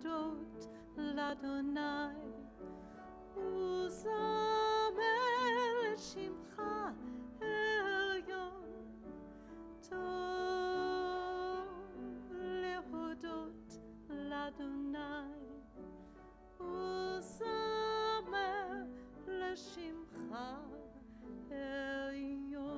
להודות לאדוני וזמר לשמך עליון. טוב להודות לאדוני וזמר לשמך עליון.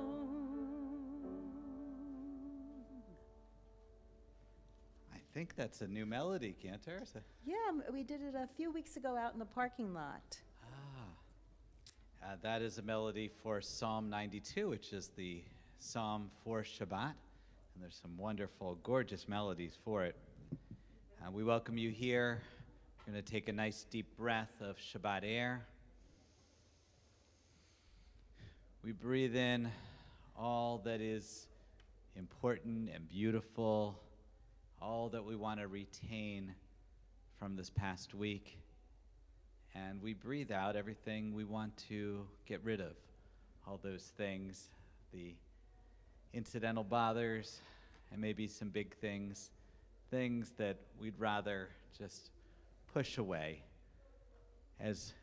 I think that's a new melody, Cantor. Yeah, we did it a few weeks ago out in the parking lot. That is a melody for Psalm 92, which is the psalm for Shabbat. And there's some wonderful, gorgeous melodies for it. We welcome you here. We're going to take a nice deep breath of Shabbat air. We breathe in all that is important and beautiful, all that we want to retain from this past week. And we breathe out everything we want to get rid of, all those things, the incidental bothers, and maybe some big things that we'd rather just push away, as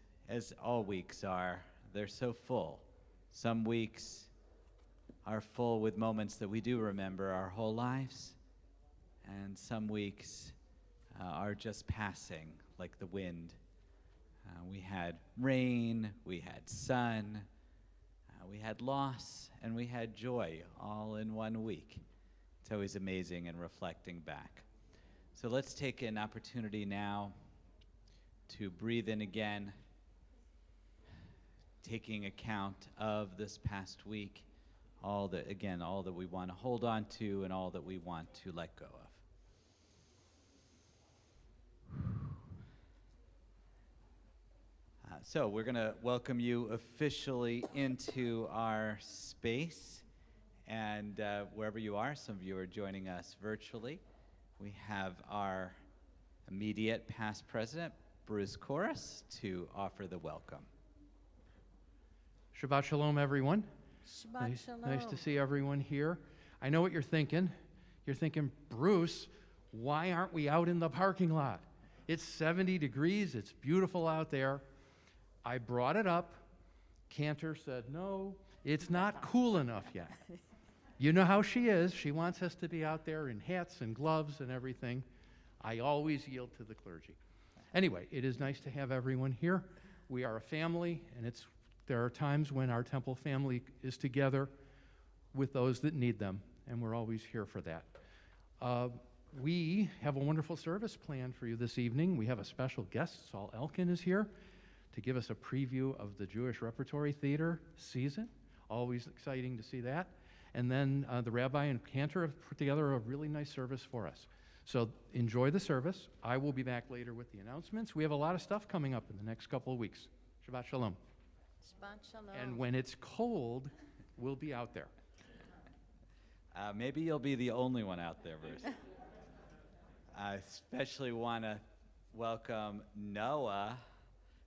all weeks are. They're so full. Some weeks are full with moments that we do remember our whole lives, and some weeks are just passing like the wind. We had rain, we had sun, we had loss, and we had joy all in 1 week. It's always amazing in reflecting back. So let's take an opportunity now to breathe in again, taking account of this past week, all that we want to hold on to and all that we want to let go of. So we're going to welcome you officially into our space. And wherever you are, some of you are joining us virtually. We have our immediate past president, Bruce Corus, to offer the welcome. Shabbat Shalom, everyone. Shabbat Shalom. Nice to see everyone here. I know what you're thinking. You're thinking, Bruce, why aren't we out in the parking lot? It's 70 degrees. It's beautiful out there. I brought it up. Cantor said, no, it's not cool enough yet. You know how she is. She wants us to be out there in hats and gloves and everything. I always yield to the clergy. Anyway, it is nice to have everyone here. We are a family, and there are times when our temple family is together with those that need them, and we're always here for that. We have a wonderful service planned for you this evening. We have a special guest. Saul Elkin is here to give us a preview of the Jewish Repertory Theater season. Always exciting to see that. And then the rabbi and Cantor have put together a really nice service for us. So enjoy the service. I will be back later with the announcements. We have a lot of stuff coming up in the next couple of weeks. Shabbat Shalom. Shabbat Shalom. And when it's cold, we'll be out there. Maybe you'll be the only one out there, Bruce. I especially want to welcome Noah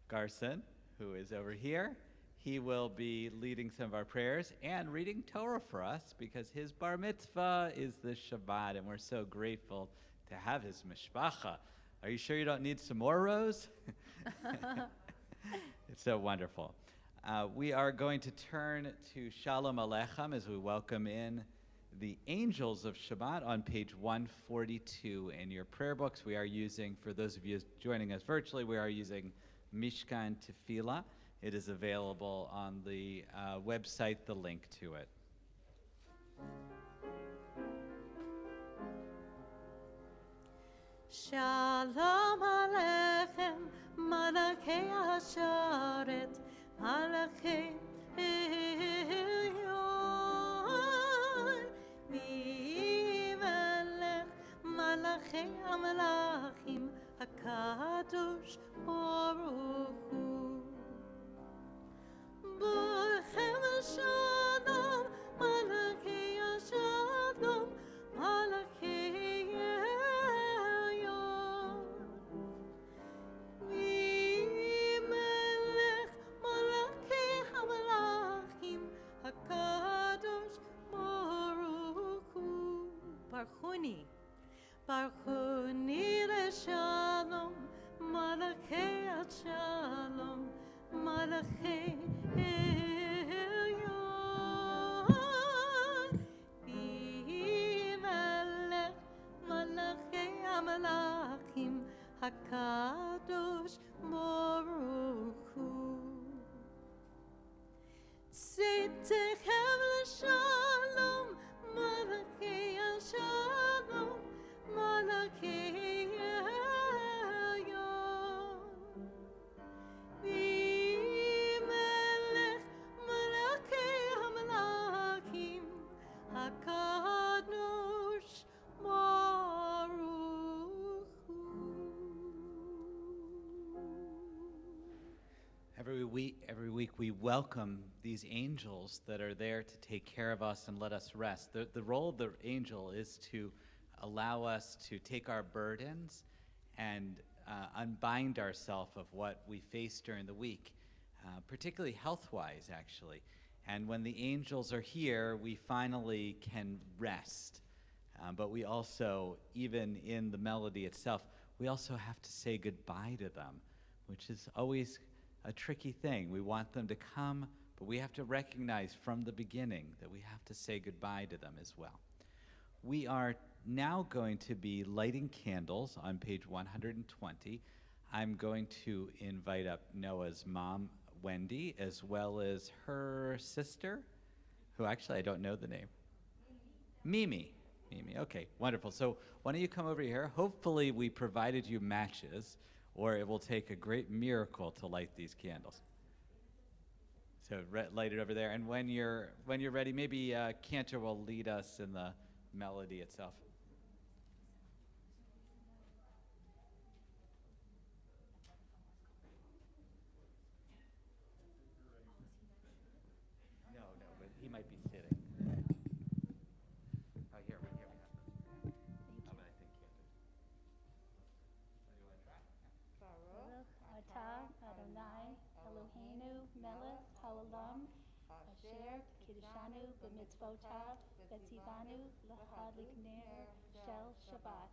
Garson, who is over here. He will be leading some of our prayers and reading Torah for us because his bar mitzvah is this Shabbat, and we're so grateful to have his mishpacha. Are you sure you don't need some more rows? It's so wonderful. We are going to turn to Shalom Aleichem as we welcome in the Angels of Shabbat on page 142 in your prayer books. We are using, for those of you joining us virtually, we are using Mishkan Tefillah. It is available on the website, the link to it. Shalom Aleichem, Malachei Hasharet, Malachei Elyon, V'imelech Malachei HaMelachim, HaKadosh Baruch Hu. B'chem Shalom, Malachei Shalom, Malachei Elyon, V'imelech Malachei HaMelachim, HaKadosh Baruch Hu. Barchuni, Barchuni leShalom, Shabbat Shalom, Malachei Elyon, Melech Malachei HaMelachim, HaKadosh Baruch Hu. Tzitechem l'shalom, Malachei Shalom, Malachei Elyon. V'melech Malachei HaMelachim, HaKadosh Baruch Hu. Every week we welcome these angels that are there to take care of us and let us rest. The role of the angel is to allow us to take our burdens and unbind ourselves of what we face during the week, particularly health-wise, actually. And when the angels are here, we finally can rest. But we also, even in the melody itself, we also have to say goodbye to them, which is always a tricky thing. We want them to come, but we have to recognize from the beginning that we have to say goodbye to them as well. We are now going to be lighting candles on page 120. I'm going to invite up Noah's mom, Wendy, as well as her sister, who actually I don't know the name. Mimi. Mimi, okay, wonderful. So why don't you come over here? Hopefully we provided you matches, or it will take a great miracle to light these candles. So light it over there, and when you're ready, maybe Cantor will lead us in the melody itself. No, but he might be sitting. Oh, here we have. How about I think Cantor? You want to try? Baruch atah Adonai Eloheinu melech haolam asher kiddushanu b'mitzvotav v'tzivanu l'chadlik ner shel Shabbat.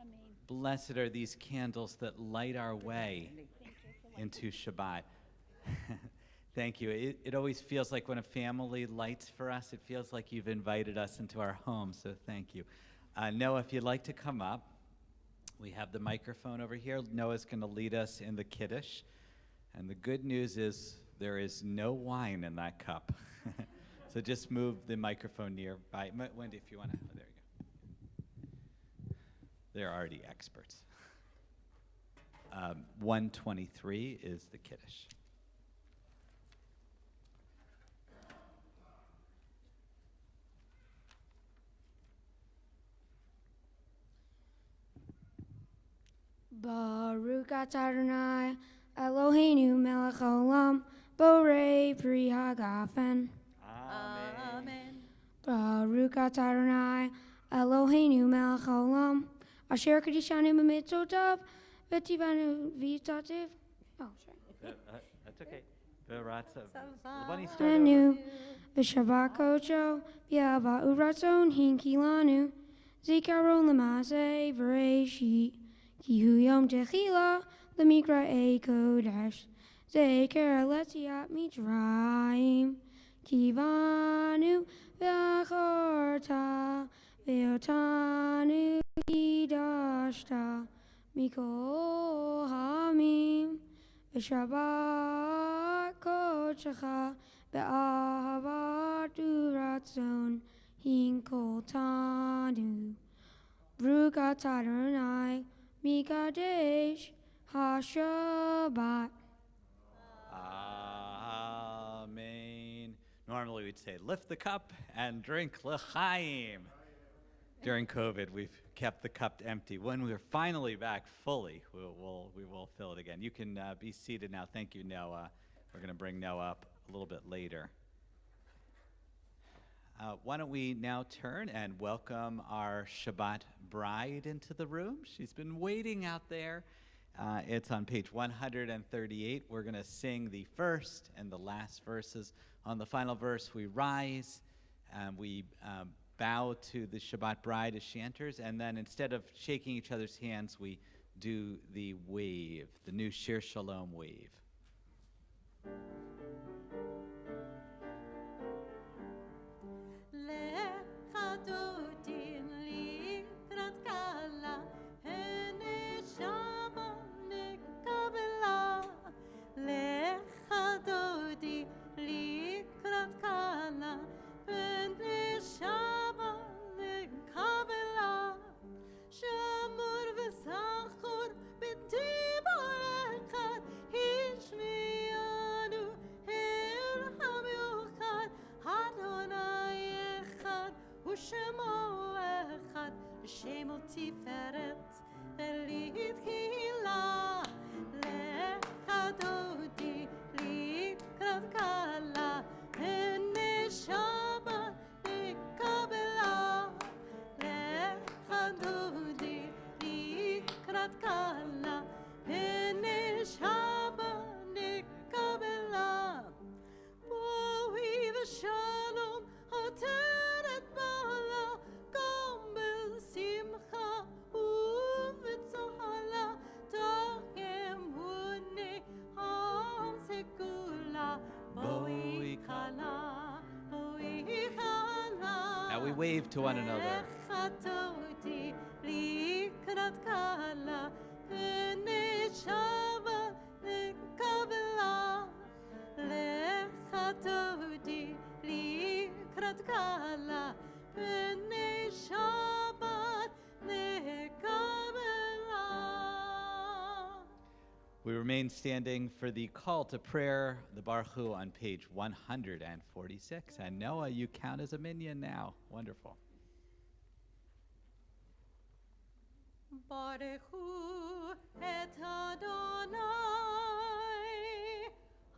Amen. Blessed are these candles that light our way into Shabbat. Thank you. It always feels like when a family lights for us, it feels like you've invited us into our home, so thank you. Noah, if you'd like to come up, we have the microphone over here. Noah's going to lead us in the Kiddush. And the good news is there is no wine in that cup. So just move the microphone nearby. Wendy, if you want to. Oh, there you go. They're already experts. 123 is the Kiddush. Baruch atah Adonai Eloheinu melech haolam borei pri hagafen. Amen. Baruch atah Adonai Eloheinu melech haolam asher kiddushanu b'mitzvotav v'tzivanu v'tativ. Oh, sorry. That's okay. When he started Anu v'shabbat kocho v'yava uratzon hinkilanu zikaron l'maseh v'reishit ki hu yom techila l'mikra'ei kodesh zeker letziat mitzrayim kivanu v'achorta ve'otanu kidashta mikol hamim v'shabbat kodecha be'ahavat uratzon hinkol tanu Baruch atah Adonai Mikadesh HaShabbat. Amen. Normally we'd say lift the cup and drink l'chaim. During COVID, we've kept the cup empty. When we're finally back fully, we will fill it again. You can be seated now. Thank you, Noah. We're going to bring Noah up a little bit later. Why don't we now turn and welcome our Shabbat bride into the room. She's been waiting out there. It's on page 138. We're going to sing the first and the last verses. On the final verse, we rise, and we bow to the Shabbat bride as she enters, and then instead of shaking each other's hands, we do the wave, the new Shir Shalom wave. Now we wave to one another. We remain standing for the call to prayer, the Baruch Hu, on page 146. And Noah, you count as a minion now. Wonderful. Baruch Hu et Adonai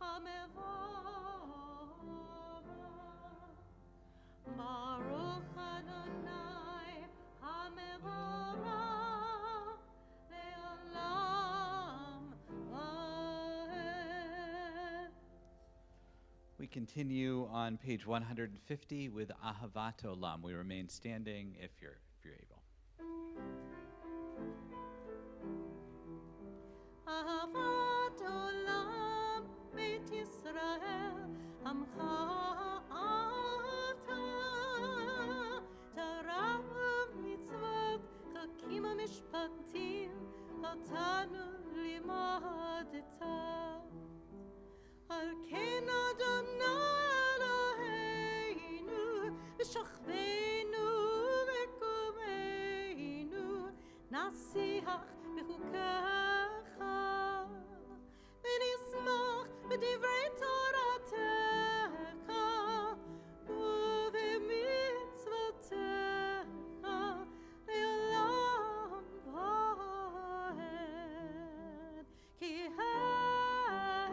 Hamevora. Baruch Adonai Hamevora Le'olam Vaed. We continue on page 150 with Ahavat Olam. We remain standing if you're able. Ahavat Olam Beit Yisrael Amcha Avta Torah Mitzvot Chakim Mishpatim Otanu Limadeta Al Ken Adonai Eloheinu V'shachveinu V'kumeinu Nasiach B'chukecha V'nismach B'divrei Toratecha U'v'mitzvotecha Le'olam Vaed Ki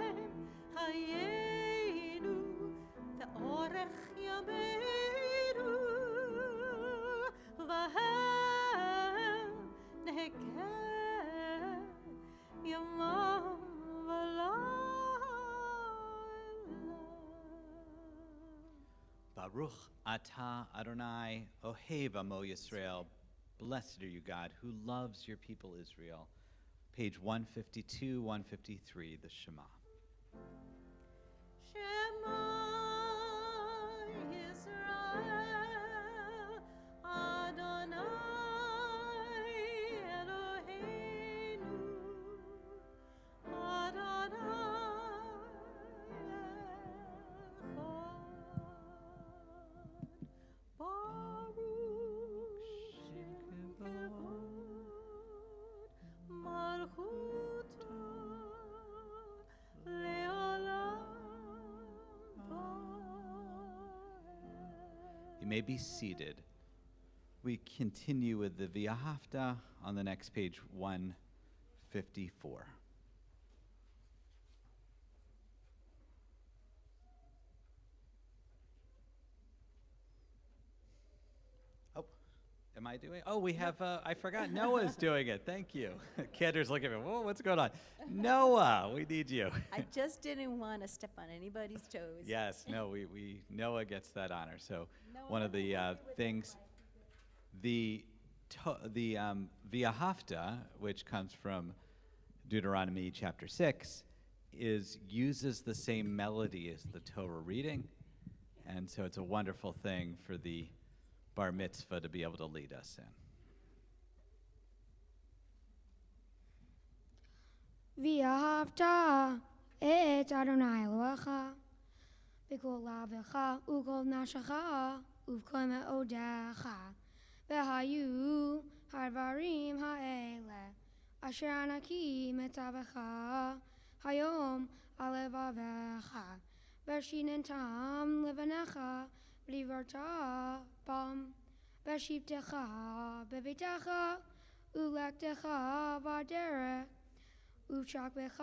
הם חיינו ואורך ימינו ובהם נהגה יומם ולילה. Baruch Atah Adonai Ohev Amo Yisrael. Blessed are you, God, who loves your people Israel. Page 152, 153, the Shema. Shema Yisrael Adonai Eloheinu Adonai Echad Baruch Shem Kevod Malchuto Le'olam You may be seated. We continue with the V'ahavta on the next page, 154. Oh, am I doing? Oh, we have, I forgot Noah's doing it. Thank you. Kendra's looking at me. Whoa, what's going on? Noah, we need you. I just didn't want to step on anybody's toes. Yes, no, we Noah gets that honor. So Noah, one of the things, the V'ahavta, which comes from Deuteronomy chapter 6, uses the same melody as the Torah reading. And so it's a wonderful thing for the bar mitzvah to be able to lead us in. ואהבת את אדוני אלוהיך בכל לבבך וכל נפשך ובכל מאודך. והיו הדברים האלה אשר אנוכי מצווך היום על לבבך, ושיננתם לבניך ולברת בם, בשבתך בביתך ולכתך בדרך ובשכבך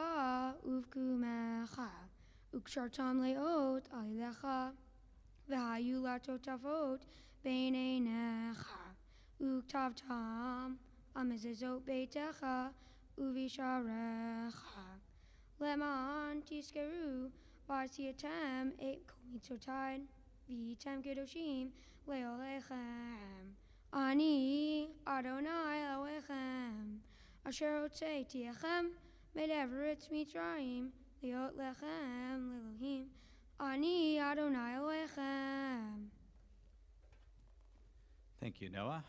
ובקומך, וקשרתם לאות על ידך, והיו לתותפות בין עיניך, וכתבתם על מזוזות ביתך ובשעריך, למען תזכרו ועשייתם את כל מצותי, והייתם קדושים לאלוהיכם. אני אדוני אלוהיכם, אשר הוצאתיכם מארץ מצרים להיות לכם לאלוהים. אני אדוני אלוהיכם. Thank you, Noah.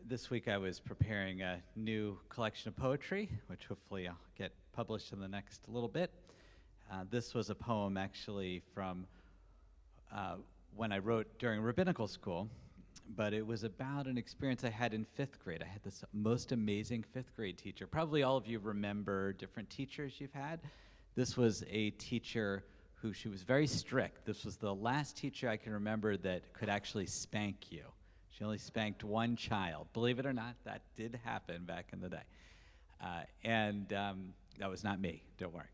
This week I was preparing a new collection of poetry, which hopefully I'll get published in the next little bit. This was a poem actually from when I wrote during rabbinical school, but it was about an experience I had in 5th grade. I had this most amazing 5th grade teacher. Probably all of you remember different teachers you've had. This was a teacher who, she was very strict. This was the last teacher I can remember that could actually spank you. She only spanked one child. Believe it or not, that did happen back in the day. And that was not me, don't worry.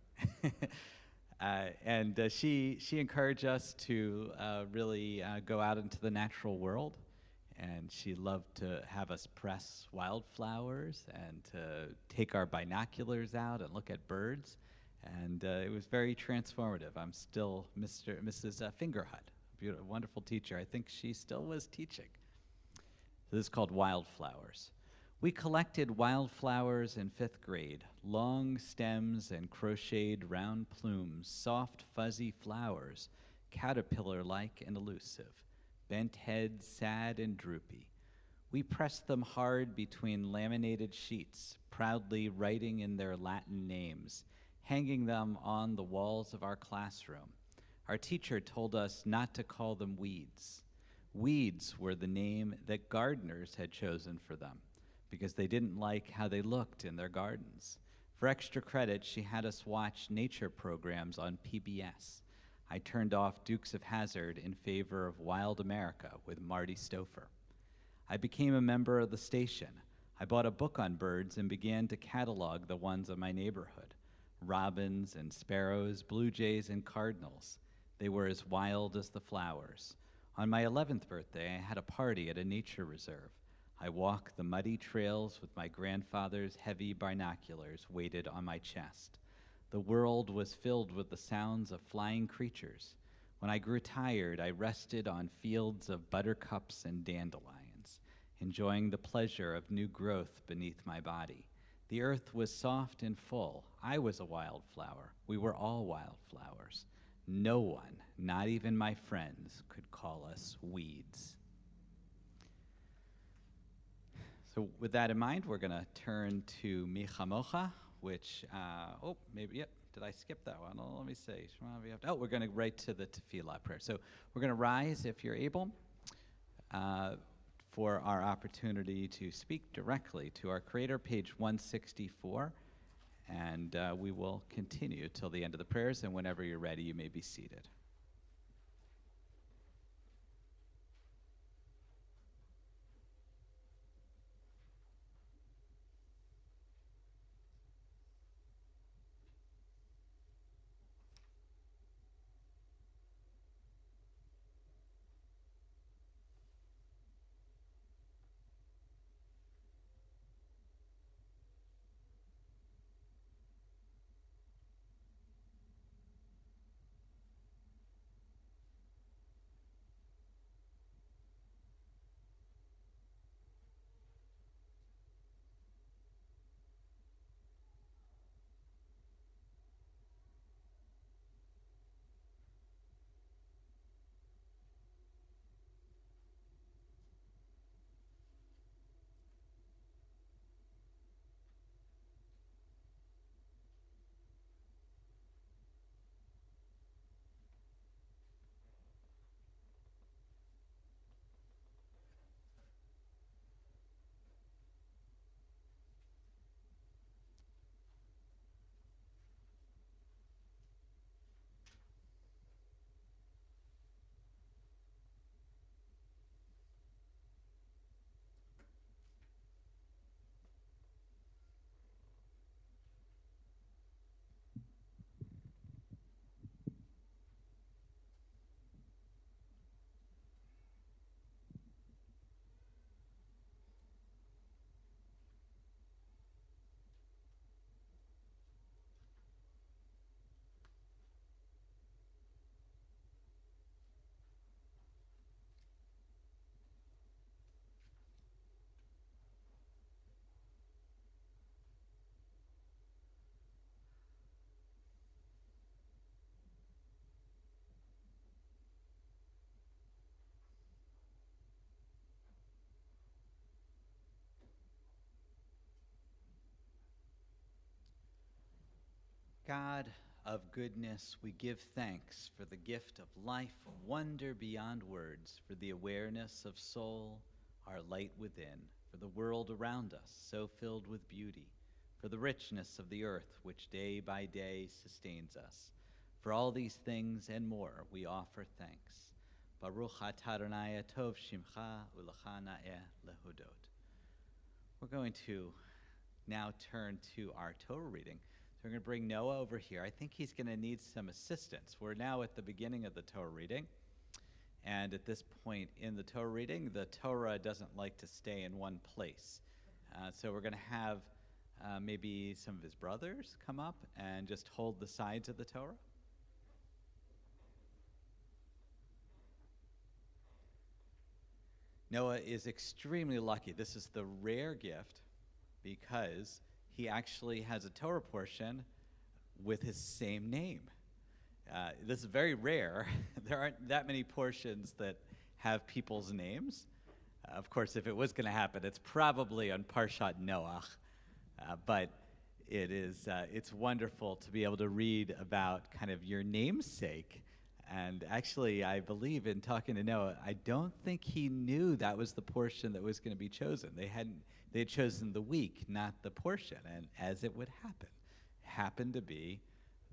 She encouraged us to really go out into the natural world, and she loved to have us press wildflowers and to take our binoculars out and look at birds, and it was very transformative. I'm still Mrs. Fingerhut, beautiful, wonderful teacher. I think she still was teaching. So this is called Wildflowers. We collected wildflowers in 5th grade, long stems and crocheted round plumes, soft fuzzy flowers, caterpillar-like and elusive, bent heads sad and droopy. We pressed them hard between laminated sheets, proudly writing in their Latin names, hanging them on the walls of our classroom. Our teacher told us not to call them weeds. Weeds were the name that gardeners had chosen for them, because they didn't like how they looked in their gardens. For extra credit, she had us watch nature programs on PBS. I turned off Dukes of Hazzard in favor of Wild America with Marty Stouffer. I became a member of the station. I bought a book on birds and began to catalog the ones of my neighborhood. Robins and sparrows, blue jays and cardinals. They were as wild as the flowers. On my 11th birthday, I had a party at a nature reserve. I walked the muddy trails with my grandfather's heavy binoculars weighted on my chest. The world was filled with the sounds of flying creatures. When I grew tired, I rested on fields of buttercups and dandelions, enjoying the pleasure of new growth beneath my body. The earth was soft and full. I was a wildflower. We were all wildflowers. No one, not even my friends, could call us weeds. So with that in mind, we're going to turn to Mi Chamocha, which, did I skip that one? Oh, let me see. We're going to right to the tefillah prayer. So we're going to rise, if you're able, for our opportunity to speak directly to our Creator, page 164. And we will continue till the end of the prayers, and whenever you're ready, you may be seated. God of goodness, we give thanks for the gift of life, wonder beyond words, for the awareness of soul, our light within, for the world around us, so filled with beauty, for the richness of the earth, which day by day sustains us. For all these things and more, we offer thanks. Baruch atah Adonai tov shimcha u'lecha na'eh lehodot. We're going to now turn to our Torah reading. So we're going to bring Noah over here. I think he's going to need some assistance. We're now at the beginning of the Torah reading. And at this point in the Torah reading, the Torah doesn't like to stay in one place. So we're going to have maybe some of his brothers come up and just hold the sides of the Torah. Noah is extremely lucky. This is the rare gift because he actually has a Torah portion with his same name. This is very rare. There aren't that many portions that have people's names. Of course, if it was going to happen, it's probably on Parshat Noach. But it's wonderful to be able to read about kind of your namesake. And actually, I believe in talking to Noah, I don't think he knew that was the portion that was going to be chosen. They had chosen the week, not the portion. And as it would happen, happened to be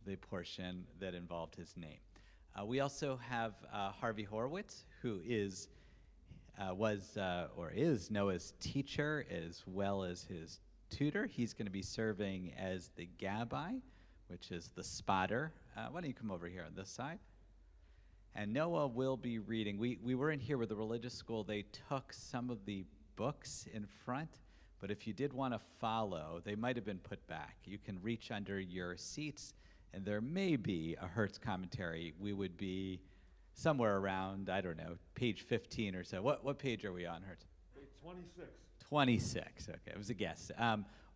the portion that involved his name. We also have Harvey Horowitz, who is Noah's teacher as well as his tutor. He's going to be serving as the Gabbai, which is the spotter. Why don't you come over here on this side? And Noah will be reading. We were in here with the religious school. They took some of the books in front, but if you did want to follow, they might have been put back. You can reach under your seats, and there may be a Hertz commentary. We would be somewhere around, I don't know, page 15 or so. What page are we on, Hertz? Page 26. 26, okay, it was a guess.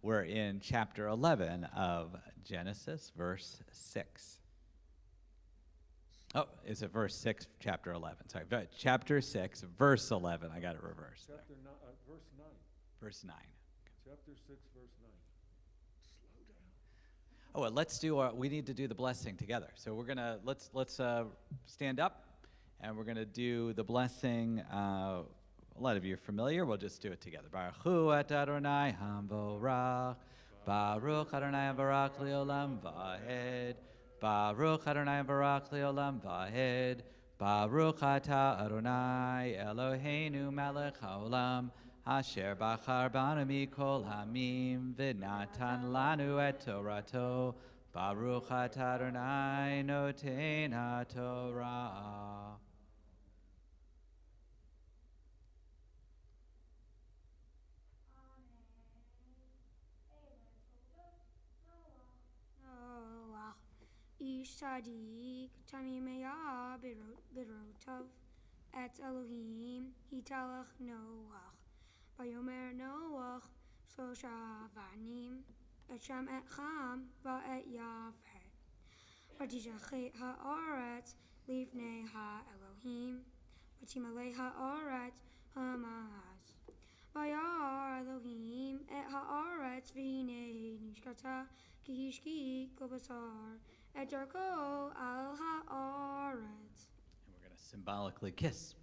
We're in chapter 11 of Genesis, verse 6. Oh, is it verse 6, chapter 11? Sorry, chapter 6, verse 11. I got it reversed. Verse 9. Verse 9. Chapter 6, verse 9. Slow down. Oh, well, let's do we need to do the blessing together. So we're gonna let's stand up, and we're gonna do the blessing. A lot of you are familiar. We'll just do it together. Baruch hu et Adonai hamvorach. Baruch Adonai hamvorach leolam vahed. Baruch Adonai hamvorach leolam vahed. Baruch atah Adonai Eloheinu melech haolam. Asher bachar banu mikol hamim v'natan lanu et Torato. Baruch atah Adonai noten haTorah. Noach, ish tzaddik, tamim haya b'rotov, et Elohim hitalach Noach. Vayomer Noach שלושה אבנים, את שם את חם ואת יפת. ותשחט הארץ לפני האלוהים, ותמלא הארץ המס. וירא אלוהים את הארץ, והנה נשקתה כי השקיע כל בשר את דרכו על הארץ. And we're going to symbolically kiss.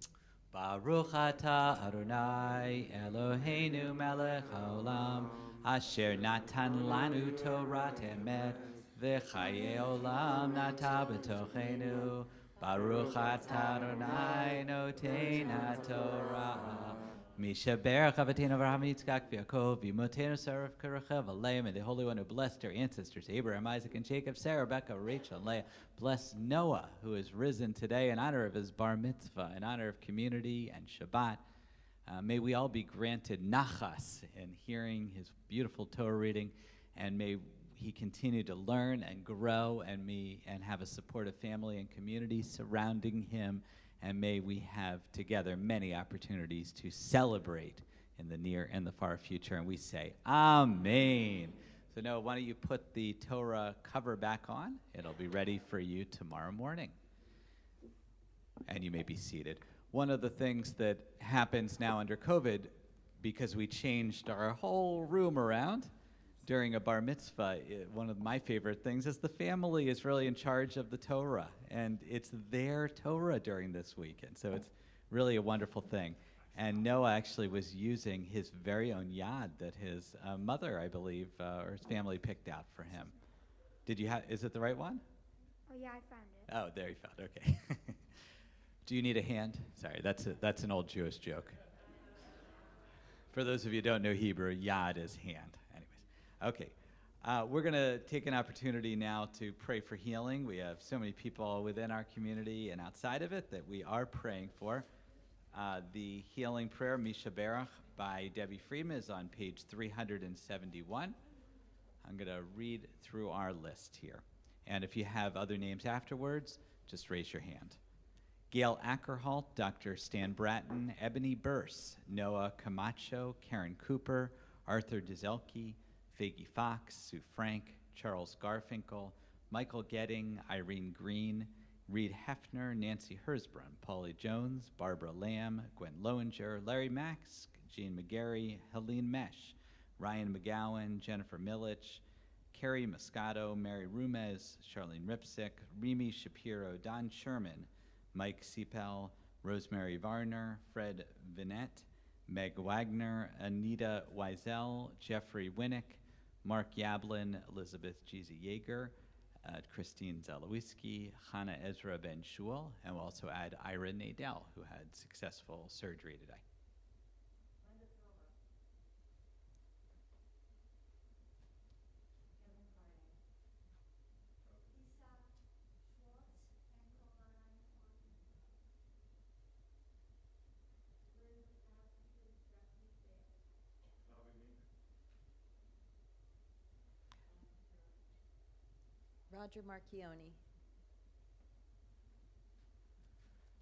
Baruch atah Adonai Eloheinu melech haolam asher natan lanu Torat emet v'chayei olam nata b'tochenu. Baruch atah Adonai noten haTorah. Misha berach Avotenu Avraham Yitzchak v'Yaakov v'imotenu Sarah Kerachev Aleim, and the Holy One who blessed our ancestors Abraham, Isaac, and Jacob, Sarah, Rebecca, Rachel, and Leah. Bless Noah, who is risen today in honor of his bar mitzvah, in honor of community and Shabbat. May we all be granted nachas in hearing his beautiful Torah reading, and may he continue to learn and grow, and have a supportive family and community surrounding him. And may we have together many opportunities to celebrate in the near and the far future. And we say, Amen. So Noah, why don't you put the Torah cover back on? It'll be ready for you tomorrow morning. And you may be seated. One of the things that happens now under COVID, because we changed our whole room around, during a bar mitzvah, one of my favorite things is the family is really in charge of the Torah, and it's their Torah during this weekend. So it's really a wonderful thing. And Noah actually was using his very own yad that his mother, I believe, or his family picked out for him. Did you have? Is it the right one? Oh, yeah, I found it. Oh, there you found it. Okay. Do you need a hand? Sorry, that's an old Jewish joke. For those of you who don't know Hebrew, yad is hand. Anyways, okay. We're going to take an opportunity now to pray for healing. We have so many people within our community and outside of it that we are praying for. The healing prayer, Misha Berach, by Debbie Freeman, is on page 371. I'm going to read through our list here. And if you have other names afterwards, just raise your hand. Gail Ackerholt, Dr. Stan Bratton, Ebony Burse, Noah Camacho, Karen Cooper, Arthur Dizelke, Faggy Fox, Sue Frank, Charles Garfinkel, Michael Getting, Irene Green, Reed Hefner, Nancy Hersbrun, Paulie Jones, Barbara Lamb, Gwen Lowinger, Larry Max, Jean McGarry, Helene Mesh, Ryan McGowan, Jennifer Milich, Carrie Moscato, Mary Rumez, Charlene Ripsick, Remy Shapiro, Don Sherman, Mike Seipel, Rosemary Varner, Fred Vinette, Meg Wagner, Anita Wiesel, Jeffrey Winnick, Mark Yablin, Elizabeth Jeezy Yeager, Christine Zalowiski, Hannah Ezra Ben Shul, and we'll also add Ira Nadell, who had successful surgery today. Roger Marchione.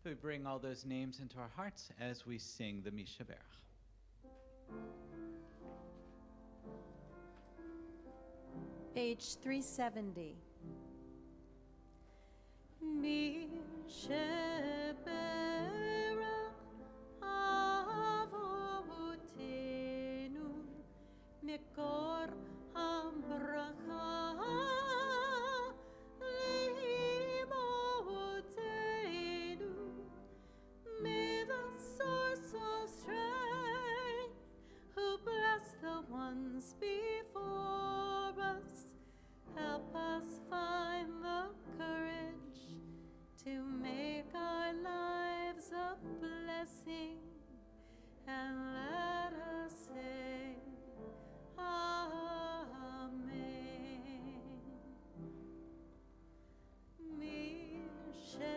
So we bring all those names into our hearts as we sing the Misha Berach. Page 370. Misha Berach Avotenu Mikor HaBracha before us, help us find the courage to make our lives a blessing, and let us say Amen. Misheberach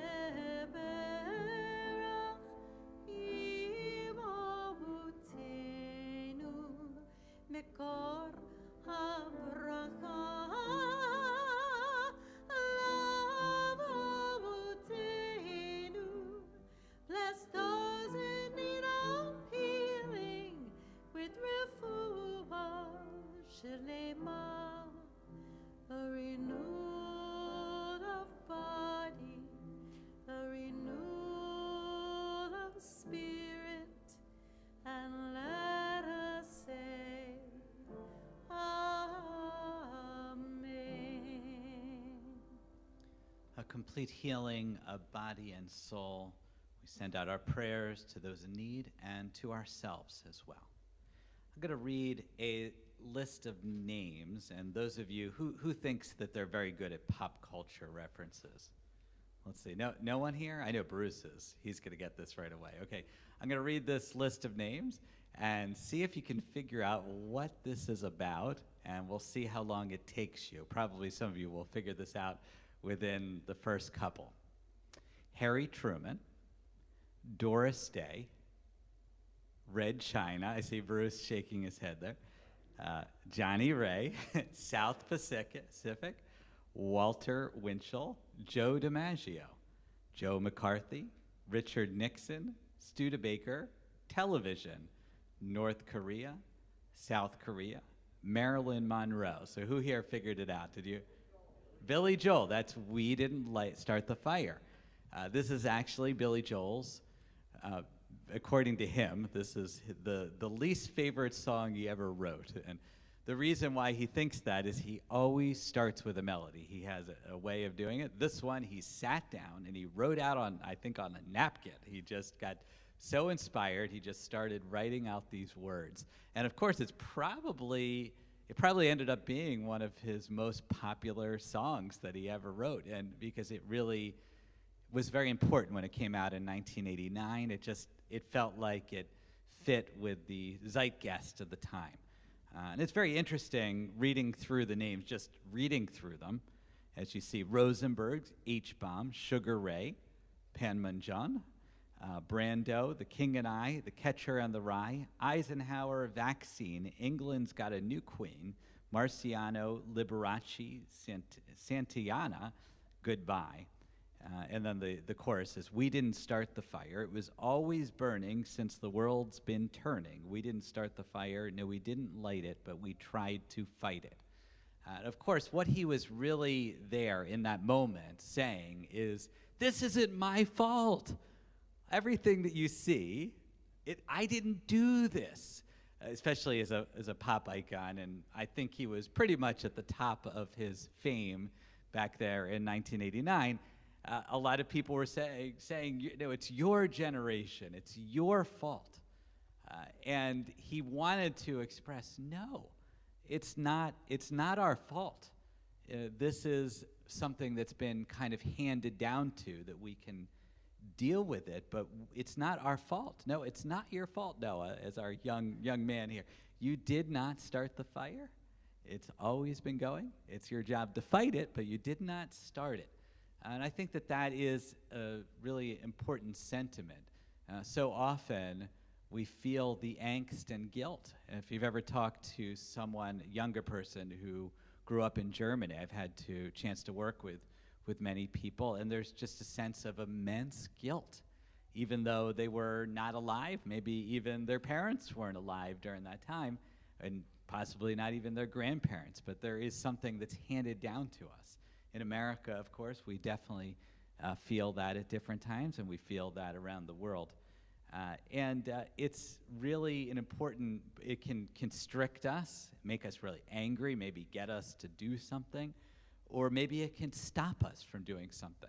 imavutenu Mekor HaBracha Lavavutenu. Bless those in need of healing with refuah shelema, a renewal of body, a renewal of spirit, and let us say Amen. A complete healing of body and soul. We send out our prayers to those in need and to ourselves as well. I'm going to read a list of names, and those of you who thinks that they're very good at pop culture references. Let's see. No one here? I know Bruce is. He's going to get this right away. Okay. I'm going to read this list of names and see if you can figure out what this is about, and we'll see how long it takes you. Probably some of you will figure this out within the first couple. Harry Truman, Doris Day, Red China. I see Bruce shaking his head there. Johnny Ray, South Pacific, Walter Winchell, Joe DiMaggio, Joe McCarthy, Richard Nixon, Studebaker, television, North Korea, South Korea, Marilyn Monroe. So who here figured it out? Did you? Billy Joel. That's We Didn't Start the Fire. This is actually Billy Joel's, according to him, this is the least favorite song he ever wrote. And the reason why he thinks that is he always starts with a melody. He has a way of doing it. This one, he sat down and he wrote out on, I think, on a napkin. He just got so inspired, he just started writing out these words. And of course, it probably ended up being one of his most popular songs that he ever wrote. And because it really was very important when it came out in 1989, it felt like it fit with the zeitgeist of the time. And it's very interesting reading through the names, just reading through them. As you see, Rosenberg, H-Bomb, Sugar Ray, Panmunjom, Brando, The King and I, The Catcher in the Rye, Eisenhower, Vaccine, England's Got a New Queen, Marciano, Liberace, Santillana, Goodbye. And then the chorus is, we didn't start the fire. It was always burning since the world's been turning. We didn't start the fire. No, we didn't light it, but we tried to fight it. Of course, what he was really there in that moment saying is, this isn't my fault. Everything that you see, I didn't do this, especially as a pop icon. And I think he was pretty much at the top of his fame back there in 1989. A lot of people were saying, it's your generation, it's your fault. And he wanted to express, no, it's not our fault. This is something that's been kind of handed down to that we can deal with it, but it's not our fault. No, it's not your fault, Noah, as our young man here. You did not start the fire. It's always been going. It's your job to fight it, but you did not start it. And I think that is a really important sentiment. So often we feel the angst and guilt. If you've ever talked to someone, a younger person who grew up in Germany, I've had chance to work with many people, and there's just a sense of immense guilt, even though they were not alive. Maybe even their parents weren't alive during that time, and possibly not even their grandparents, but there is something that's handed down to us. In America, of course, we definitely feel that at different times, and we feel that around the world. And it's really it can constrict us, make us really angry, maybe get us to do something, or maybe it can stop us from doing something.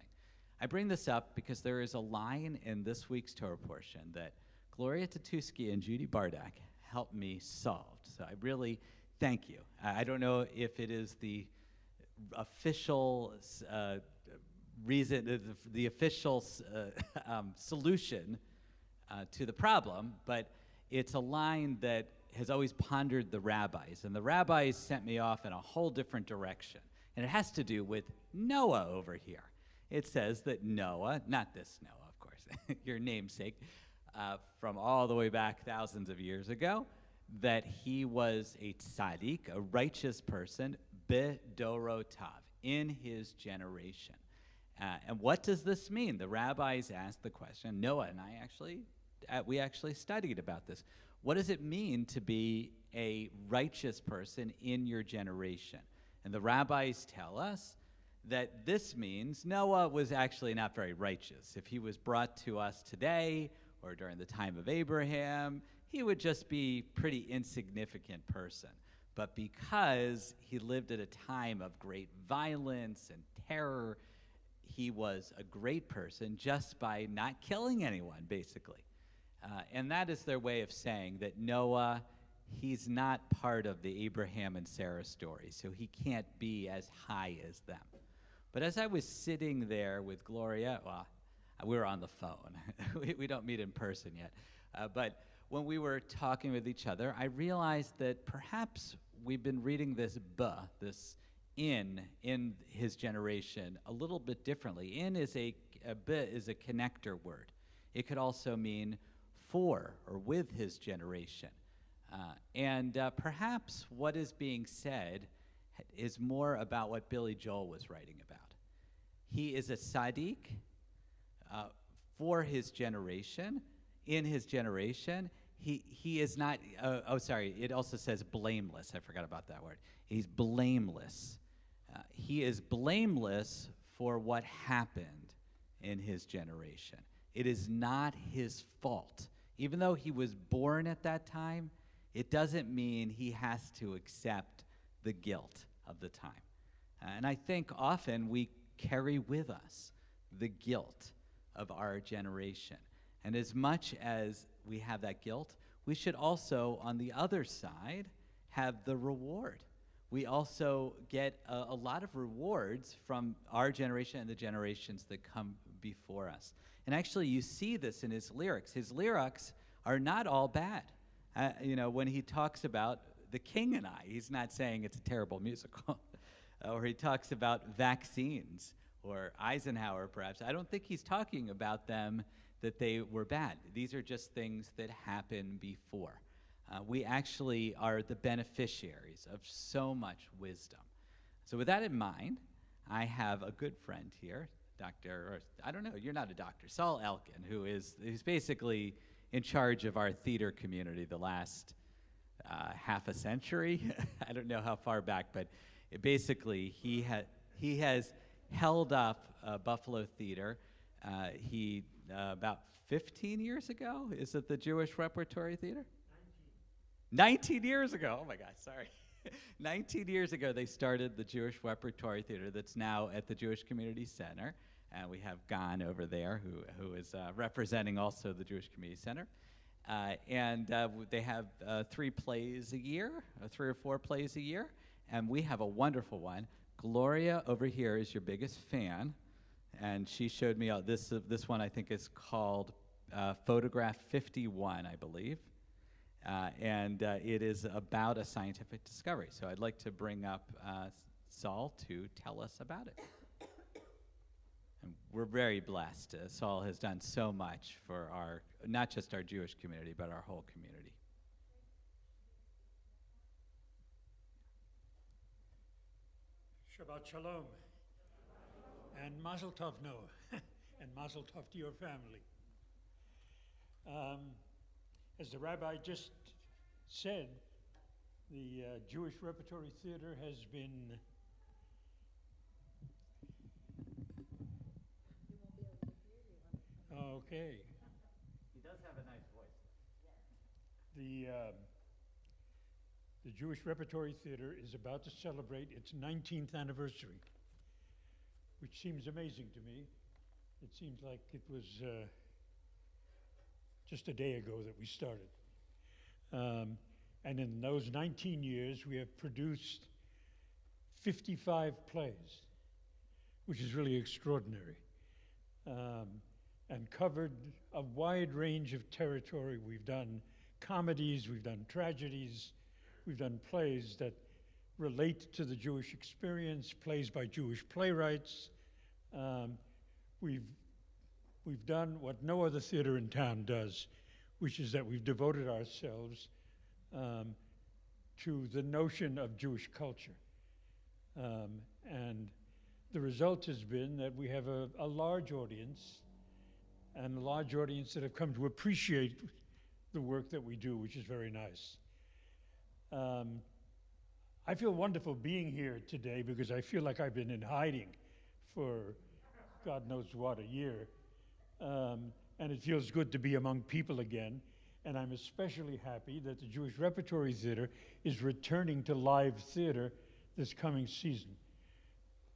I bring this up because there is a line in this week's Torah portion that Gloria Tatuski and Judy Bardak helped me solve. So I really thank you. I don't know if it is the official reason, the official solution to the problem, but it's a line that has always pondered the rabbis, and the rabbis sent me off in a whole different direction, and it has to do with Noah over here. It says that Noah, not this Noah, of course, your namesake, from all the way back thousands of years ago, that he was a tzaddik, a righteous person, bedorotav, in his generation. And what does this mean? The rabbis asked the question. Noah and I we actually studied about this. What does it mean to be a righteous person in your generation? And the rabbis tell us that this means Noah was actually not very righteous. If he was brought to us today or during the time of Abraham, he would just be a pretty insignificant person. But because he lived at a time of great violence and terror, he was a great person just by not killing anyone, basically. And that is their way of saying that Noah, he's not part of the Abraham and Sarah story, so he can't be as high as them. But as I was sitting there with Gloria, well, we were on the phone. we don't meet in person yet. But when we were talking with each other, I realized that perhaps we've been reading this in his generation a little bit differently. In is a connector word. It could also mean for or with his generation. And perhaps what is being said is more about what Billy Joel was writing about. He is a tzaddik for his generation. In his generation, he is not, it also says blameless. I forgot about that word. He's blameless. He is blameless for what happened in his generation. It is not his fault. Even though he was born at that time, It doesn't mean he has to accept the guilt of the time. And I think often we carry with us the guilt of our generation. And as much as we have that guilt, we should also, on the other side, have the reward. We also get a lot of rewards from our generation and the generations that come before us. And actually, you see this in his lyrics. His lyrics are not all bad. When he talks about The King and I, he's not saying it's a terrible musical. Or he talks about vaccines or Eisenhower, perhaps. I don't think he's talking about them that they were bad. These are just things that happened before. We actually are the beneficiaries of so much wisdom. So with that in mind, I have a good friend here, you're not a doctor, Saul Elkin, who's basically in charge of our theater community the last half a century. I don't know how far back, but basically he has held up Buffalo Theater. He about 15 years ago, is it the Jewish Repertory Theater? 19 years ago, oh my gosh, sorry. 19 years ago, they started the Jewish Repertory Theater that's now at the Jewish Community Center. And we have Gan over there, who is representing also the Jewish Community Center. They have 3 plays a year, 3 or 4 plays a year. And we have a wonderful one. Gloria over here is your biggest fan. And she showed me this one, I think, is called Photograph 51, I believe. It is about a scientific discovery. So I'd like to bring up Saul to tell us about it. And we're very blessed. Saul has done so much for not just our Jewish community, but our whole community. Shabbat Shalom. And Mazel Tov, Noah. And Mazel Tov to your family. As the rabbi just said, the Jewish Repertory Theater has been okay. He does have a nice voice. The Jewish Repertory Theater is about to celebrate its 19th anniversary, which seems amazing to me. It seems like it was just a day ago that we started. And in those 19 years, we have produced 55 plays, which is really extraordinary, and covered a wide range of territory. We've done comedies, we've done tragedies, we've done plays that relate to the Jewish experience, plays by Jewish playwrights. We've done what no other theater in town does, which is that we've devoted ourselves to the notion of Jewish culture. And the result has been that we have a large audience, and a large audience that have come to appreciate the work that we do, which is very nice. I feel wonderful being here today because I feel like I've been in hiding for God knows what, a year. And it feels good to be among people again. And I'm especially happy that the Jewish Repertory Theater is returning to live theater this coming season.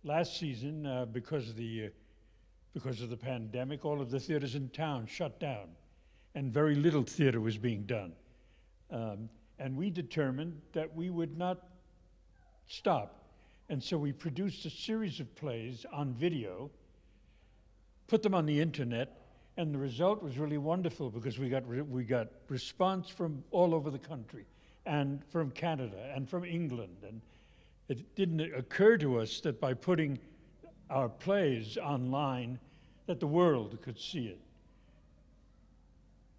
Last season, because of the pandemic, all of the theaters in town shut down, and very little theater was being done. And we determined that we would not stop. And so we produced a series of plays on video, put them on the internet, and the result was really wonderful because we got response from all over the country, and from Canada, and from England. And it didn't occur to us that by putting our plays online, that the world could see it.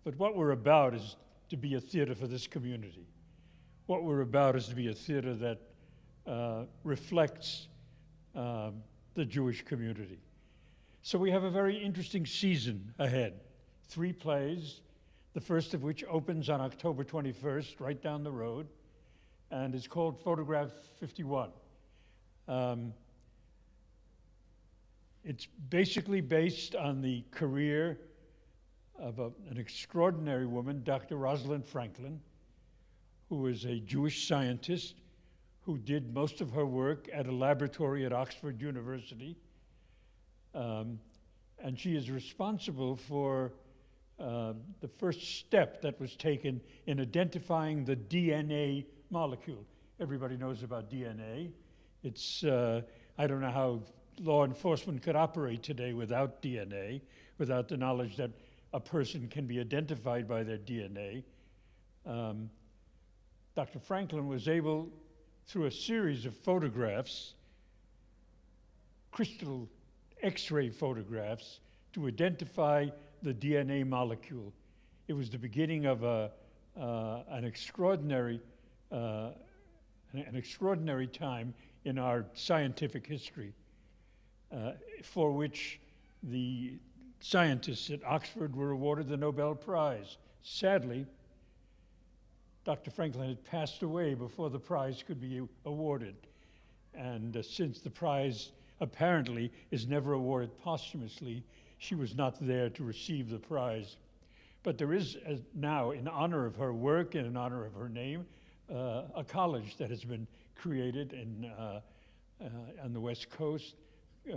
But what we're about is to be a theater for this community. What we're about is to be a theater that reflects the Jewish community. So we have a very interesting season ahead. 3 plays, the first of which opens on October 21st, right down the road, and is called Photograph 51. It's basically based on the career of an extraordinary woman, Dr. Rosalind Franklin, who was a Jewish scientist who did most of her work at a laboratory at Oxford University. And she is responsible for the first step that was taken in identifying the DNA molecule. Everybody knows about DNA. It's, I don't know how law enforcement could operate today without DNA, without the knowledge that a person can be identified by their DNA. Dr. Franklin was able, through a series of photographs, crystal X-ray photographs, to identify the DNA molecule. It was the beginning of an extraordinary time in our scientific history, for which the scientists at Oxford were awarded the Nobel Prize. Sadly, Dr. Franklin had passed away before the prize could be awarded. And since the prize apparently is never awarded posthumously, she was not there to receive the prize. But there is now, in honor of her work and in honor of her name, a college that has been created on the West Coast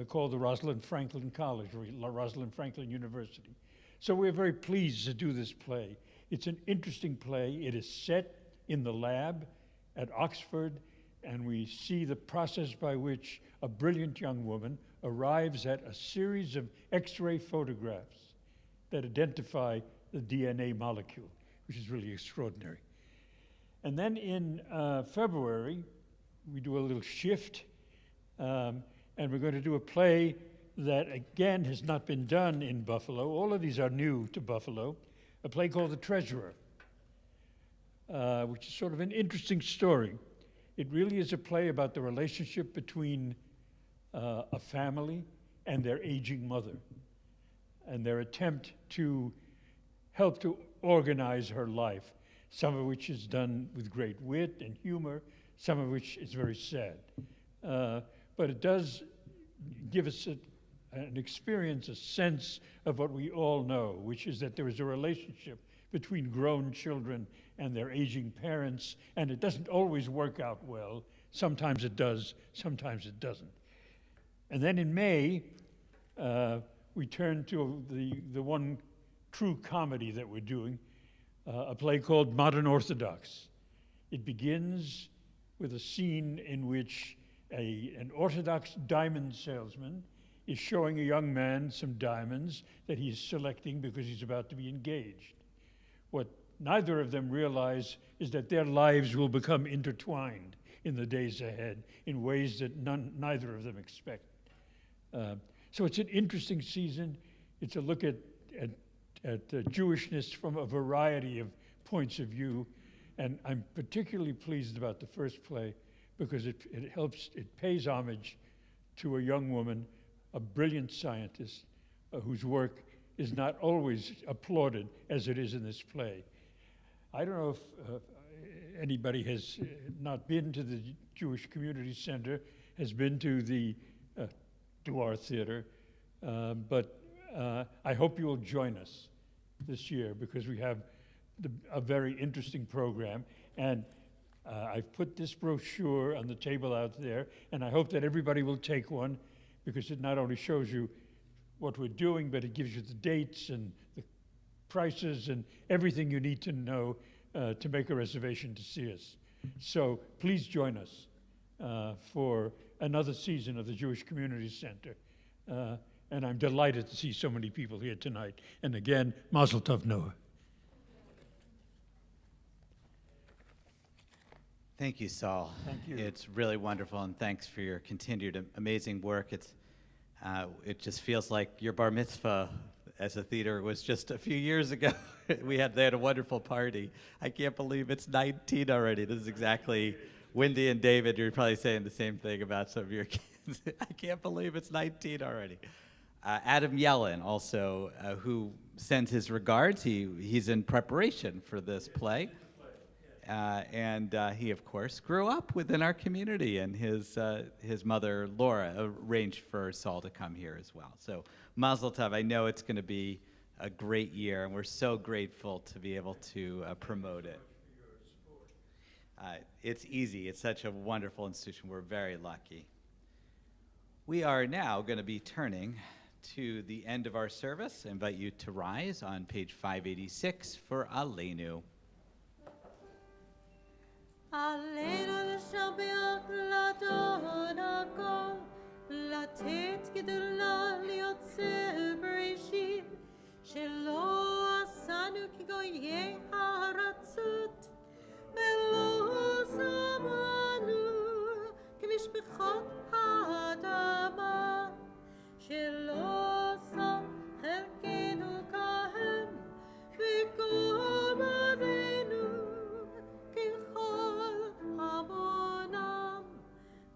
called the Rosalind Franklin College, or Rosalind Franklin University. So we're very pleased to do this play. It's an interesting play. It is set in the lab at Oxford, and we see the process by which a brilliant young woman arrives at a series of X-ray photographs that identify the DNA molecule, which is really extraordinary. And then in February, we do a little shift, and we're going to do a play that, again, has not been done in Buffalo. All of these are new to Buffalo. A play called The Treasurer, which is sort of an interesting story. It really is a play about the relationship between a family and their aging mother, and their attempt to help to organize her life, some of which is done with great wit and humor, some of which is very sad. But it does give us an experience, a sense of what we all know, which is that there is a relationship between grown children and their aging parents, and it doesn't always work out well. Sometimes it does, sometimes it doesn't. And then in May, we turn to the one true comedy that we're doing, a play called Modern Orthodox. It begins with a scene in which an Orthodox diamond salesman is showing a young man some diamonds that he's selecting because he's about to be engaged. What neither of them realize is that their lives will become intertwined in the days ahead in ways that neither of them expect. So it's an interesting season. It's a look at Jewishness from a variety of points of view, and I'm particularly pleased about the first play because it pays homage to a young woman, a brilliant scientist whose work is not always applauded as it is in this play. I don't know if anybody has not been to the Jewish Community Center, has been to our theater, but I hope you will join us this year because we have a very interesting program. And I've put this brochure on the table out there, and I hope that everybody will take one because it not only shows you what we're doing, but it gives you the dates and the prices and everything you need to know to make a reservation to see us. So please join us for another season of the Jewish Community Center. And I'm delighted to see so many people here tonight. And again, Mazel Tov, Noah. Thank you, Saul. Thank you. It's really wonderful, and thanks for your continued amazing work. It just feels like your bar mitzvah as a theater was just a few years ago. They had a wonderful party. I can't believe it's 19 already. This is exactly, Wendy and David, you're probably saying the same thing about some of your kids. I can't believe it's 19 already. Adam Yellen also, who sends his regards. He's in preparation for this play. And he, of course, grew up within our community, and his mother, Laura, arranged for Saul to come here as well. So Mazel Tov, I know it's going to be a great year, and we're so grateful to be able to promote it. It's easy. It's such a wonderful institution. We're very lucky. We are now going to be turning to the end of our service. I invite you to rise on page 586 for Aleinu. עלינו לשבח לאדון הכל, לתת גדולה ליוצר בראשית, שלא עשנו כגויי הארצות, ולא שמענו כמשפחות האדמה, שלא שם חלקנו כהם, וכל אבינו ככל המונם,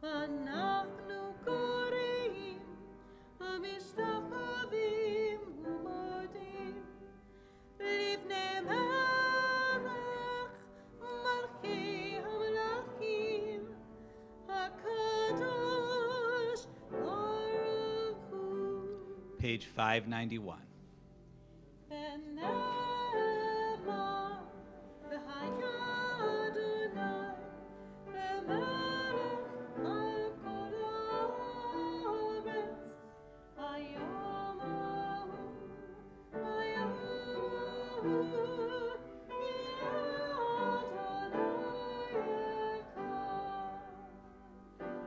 ואנחנו קוראים ומשתחווים ומודים לפני מלך מלכי המלכים הקדוש ברוך הוא. Page 591. ונאמר והיה אדוני למלך על כל הארץ. היום ההוא יהיה אדוני יקר.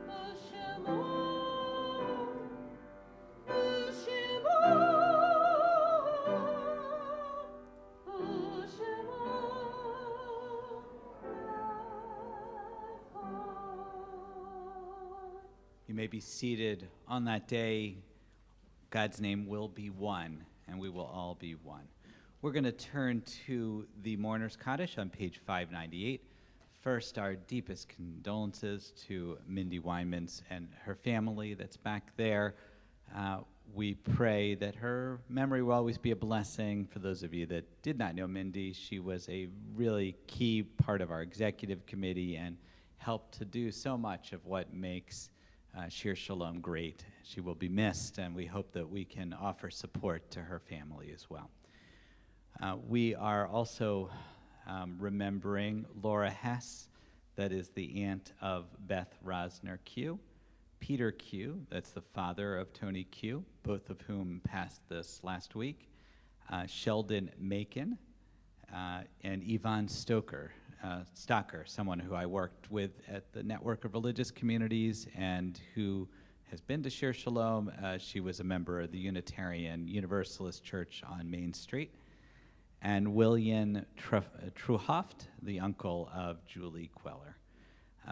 ושמו You may be seated. On that day, God's name will be one, and we will all be one. We're going to turn to the Mourner's Kaddish on page 598. First, our deepest condolences to Mindy Weinmans and her family that's back there. We pray that her memory will always be a blessing. For those of you that did not know Mindy, she was a really key part of our executive committee and helped to do so much of what makes Shir Shalom great. She will be missed, and we hope that we can offer support to her family as well. We are also remembering Laura Hess, that is the aunt of Beth Rosner Q, Peter Q, that's the father of Tony Q, both of whom passed this last week, Sheldon Macon, and Yvonne Stocker, someone who I worked with at the Network of Religious Communities and who has been to Shir Shalom. She was a member of the Unitarian Universalist Church on Main Street. And William Truhoft, the uncle of Julie Queller.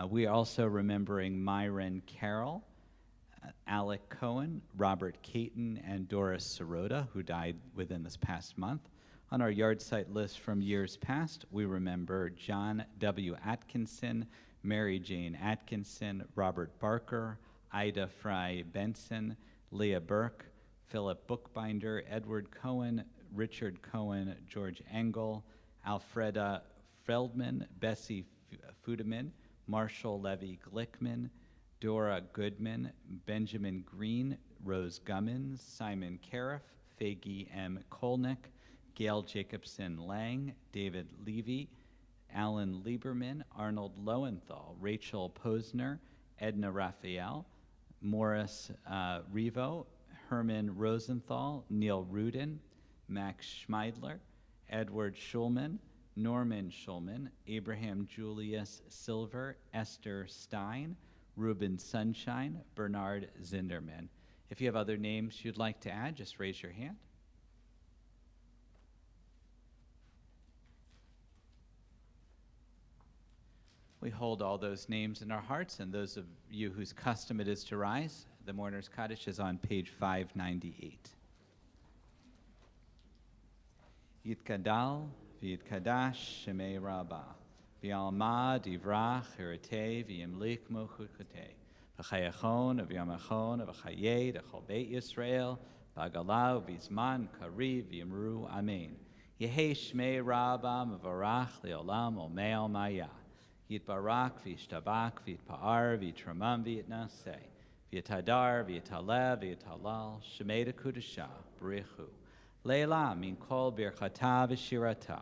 We are also remembering Myron Carroll, Alec Cohen, Robert Caton, and Doris Sirota, who died within this past month. On our yard site list from years past, we remember John W. Atkinson, Mary Jane Atkinson, Robert Barker, Ida Fry Benson, Leah Burke, Philip Bookbinder, Edward Cohen, Richard Cohen, George Engel, Alfreda Feldman, Bessie Fudeman, Marshall Levy Glickman, Dora Goodman, Benjamin Green, Rose Gummins, Simon Cariff, Faggy M. Kolnick, Gail Jacobson Lang, David Levy, Alan Lieberman, Arnold Lowenthal, Rachel Posner, Edna Raphael, Morris Revo, Herman Rosenthal, Neil Rudin, Max Schmeidler, Edward Schulman, Norman Schulman, Abraham Julius Silver, Esther Stein, Ruben Sunshine, Bernard Zinderman. If you have other names you'd like to add, just raise your hand. We hold all those names in our hearts, and those of you whose custom it is to rise, the Mourner's Kaddish is on page 598. Yitkadal v'yitkadash shemei rabbah, v'yalma divrach hirate v'yimlik mochukotei, v'chayachon v'yamachon v'chayei d'chol beit Yisrael, v'agala v'zman kariv v'yimru amen. Yehei shmei rabbah mevarach le'olam omei maya. Yitbarak v'yishtabak v'yitpa'ar v'yitramam v'yitnaseh, v'yitadar v'yitalev v'yitalal, shemei d'kudashah, b'richu. Leila min kol birchata v'shirata,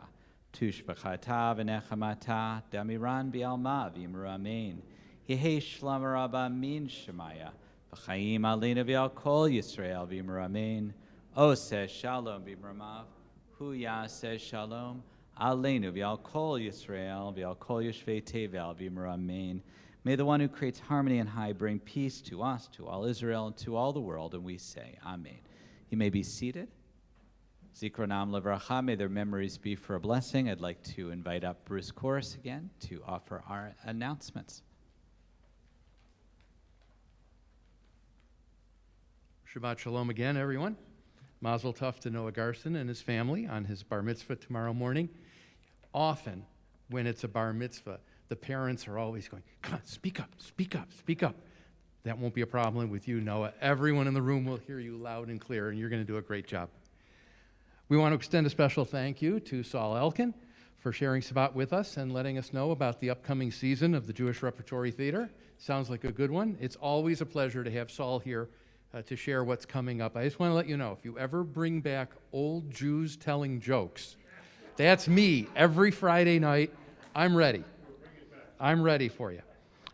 Tushbachata v'nechamata damiran bi'alma v'imru amen. Yehi shlam rabba min shemaya v'chaim alina v'al kol Yisrael v'imru amen. O says shalom b'imramav. Huya says shalom. Aleinu v'al kol Yisrael v'al kol Yoshvei Tevel v'imru amen. May the one who creates harmony and high bring peace to us, to all Israel, and to all the world, and we say, Amen. You may be seated. Zikronam levracha, may their memories be for a blessing. I'd like to invite up Bruce Chorus again to offer our announcements. Shabbat shalom again, everyone. Mazel tov to Noah Garson and his family on his bar mitzvah tomorrow morning. Often, when it's a bar mitzvah, the parents are always going, come on, speak up, speak up, speak up. That won't be a problem with you, Noah. Everyone in the room will hear you loud and clear, and you're going to do a great job. We want to extend a special thank you to Saul Elkin for sharing Shabbat with us and letting us know about the upcoming season of the Jewish Repertory Theater. Sounds like a good one. It's always a pleasure to have Saul here to share what's coming up. I just want to let you know, if you ever bring back old Jews telling jokes, that's me every Friday night. I'm ready. I'm ready for you.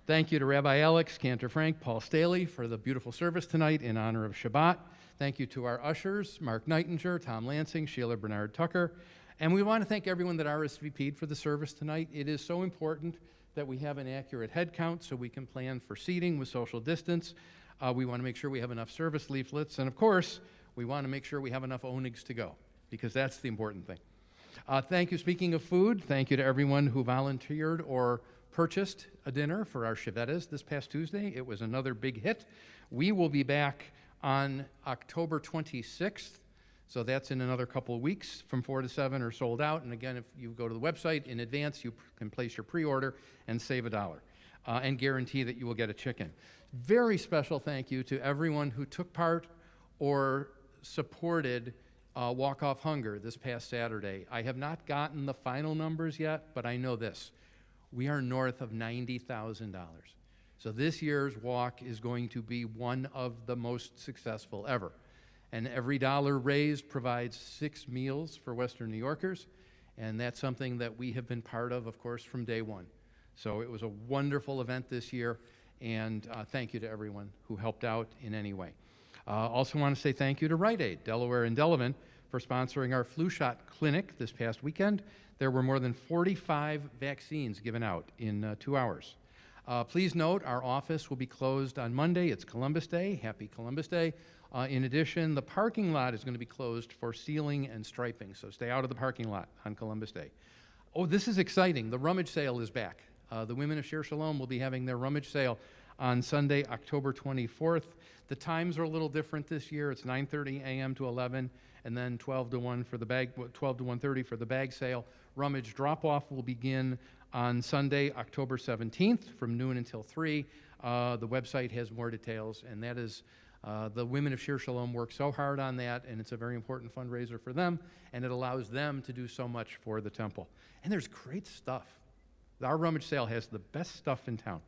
Thank you to Rabbi Alex, Cantor Frank, Paul Staley for the beautiful service tonight in honor of Shabbat. Thank you to our ushers, Mark Nightinger, Tom Lansing, Sheila Bernard Tucker. And we want to thank everyone that RSVP'd for the service tonight. It is so important that we have an accurate head count so we can plan for seating with social distance. We want to make sure we have enough service leaflets. And of course, we want to make sure we have enough onigs to go, because that's the important thing. Thank you. Speaking of food, thank you to everyone who volunteered or purchased a dinner for our Shivetas this past Tuesday. It was another big hit. We will be back on October 26th, so that's in another couple of weeks. From 4 to 7 are sold out, and again, if you go to the website in advance, you can place your pre-order and save $1 and guarantee that you will get a chicken. Very special thank you to everyone who took part or supported Walk Off Hunger this past Saturday. I have not gotten the final numbers yet, but I know this. We are north of $90,000. So this year's walk is going to be one of the most successful ever. And every dollar raised provides 6 meals for Western New Yorkers, and that's something that we have been part of course, from day one. So it was a wonderful event this year, and thank you to everyone who helped out in any way. Also want to say thank you to Rite Aid, Delaware and Delavan, for sponsoring our flu shot clinic this past weekend. There were more than 45 vaccines given out in 2 hours. Please note, our office will be closed on Monday. It's Columbus Day. Happy Columbus Day. In addition, the parking lot is going to be closed for sealing and striping, so stay out of the parking lot on Columbus Day. Oh, this is exciting. The rummage sale is back. The women of Shir Shalom will be having their rummage sale on Sunday, October 24th. The times are a little different this year. It's 9:30 a.m. to 11, and then 12 to 1 for the bag, 12 to 1:30 for the bag sale. Rummage drop-off will begin on Sunday, October 17th from noon until 3. The website has more details, and that is the women of Shir Shalom work so hard on that, and it's a very important fundraiser for them, and it allows them to do so much for the temple. And there's great stuff. Our rummage sale has the best stuff in town.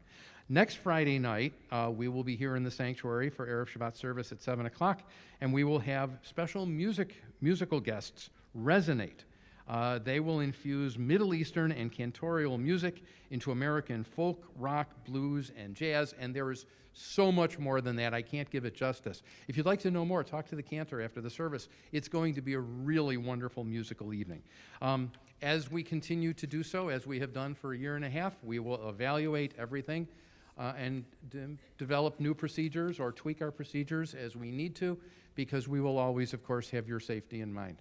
Next Friday night, we will be here in the sanctuary for Erev Shabbat service at 7 o'clock, and we will have special musical guests, Resonate. They will infuse Middle Eastern and cantorial music into American folk, rock, blues, and jazz, and there is so much more than that. I can't give it justice. If you'd like to know more, talk to the cantor after the service. It's going to be a really wonderful musical evening. As we continue to do so, as we have done for a year and a half, we will evaluate everything and develop new procedures or tweak our procedures as we need to, because we will always, of course, have your safety in mind.